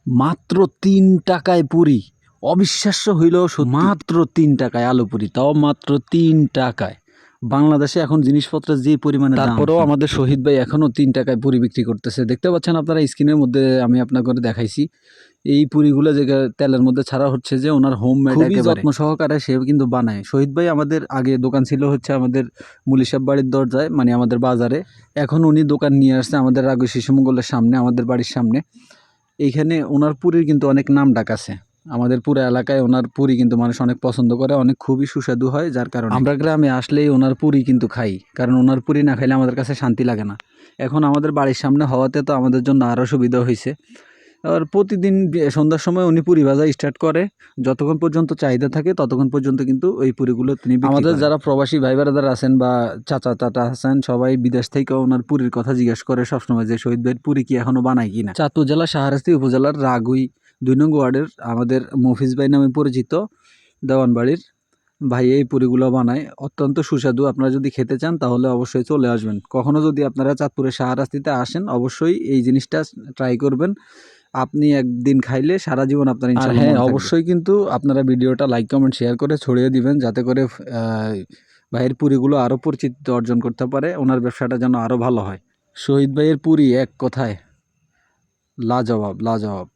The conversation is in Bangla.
মাত্র ৩ টাকায় পুরি, অবিশ্বাস্য হইলেও সত্যি। মাত্র ৩ টাকায় আলু পুরি, তাও মাত্র ৩ টাকায়। বাংলাদেশে এখন জিনিসপত্রের যে পরিমাণে দাম, তারপরেও আমাদের শহীদ ভাই এখনও ৩ টাকায় পুরি বিক্রি করতেছে। দেখতে পাচ্ছেন আপনারা স্ক্রিনের মধ্যে, আমি আপনাকে দেখাইছি। এই পুরিগুলো যে তেলের মধ্যে ছাড়া হচ্ছে যে ওনার হোমমেড, খুবই যত্ন সহকারে সে কিন্তু বানায়। শহীদ ভাই আমাদের আগে দোকান ছিল হচ্ছে আমাদের মুলিসাব বাড়ির দরজায়, মানে আমাদের বাজারে। এখন উনি দোকান নিয়ে আসছে আমাদের রাগু শিশুমঙ্গলের সামনে, আমাদের বাড়ির সামনে। এইখানে ওনার পুরীর কিন্তু অনেক নাম ডাক আছে। আমাদের পুরো এলাকায় ওনার পুরি কিন্তু মানুষ অনেক পছন্দ করে, অনেক খুবই সুস্বাদু হয়, যার কারণে আমরা গ্রামে আসলেই ওনার পুরি কিন্তু খাই। কারণ ওনার পুরি না খাইলে আমাদের কাছে শান্তি লাগে না। এখন আমাদের বাড়ির সামনে হওয়াতে তো আমাদের জন্য আরও সুবিধা হয়েছে। আর প্রতিদিন সন্ধ্যার সময় উনি পুরি ভাজা স্টার্ট করে, যতক্ষণ পর্যন্ত চাহিদা থাকে ততক্ষণ পর্যন্ত কিন্তু ওই পুরিগুলো তিনি বিক্রি করেন। আমাদের যারা প্রবাসী ভাই ব্রাদার আছেন বা চাচা টাটা আছেন, সবাই বিদেশ থেকে ওনার পুরীর কথা জিজ্ঞেস করে সবসময় যে শহীদ ভাইয়ের পুরি কি এখনো বানায় কিনা। চাঁদপুর জেলা শাহরাস্তি উপজেলার রাগুই ২ নং ওয়ার্ডের আমাদের মফিজ ভাই নামে পরিচিত দেওয়ানবাড়ির ভাই এই পুরিগুলো বানায়, অত্যন্ত সুস্বাদু। আপনারা যদি খেতে চান তাহলে অবশ্যই চলে আসবেন। কখনো যদি আপনারা চাঁদপুরের শাহরাস্তিতে আসেন অবশ্যই এই জিনিসটা ট্রাই করবেন। আপনি একদিন খাইলে সারা জীবন আপনার ইনশাআল্লাহ মনে থাকবে। হ্যাঁ, অবশ্যই কিন্তু আপনারা ভিডিওটা লাইক কমেন্ট শেয়ার করে ছড়িয়ে দিবেন, যাতে করে ভাইয়ের পুরিগুলো আরও পরিচিতি অর্জন করতে পারে, ওনার ব্যবসাটা যেন আরও ভালো হয়। শহীদ ভাইয়ের পুরি এক কথায় লাজবাব, লাজবাব।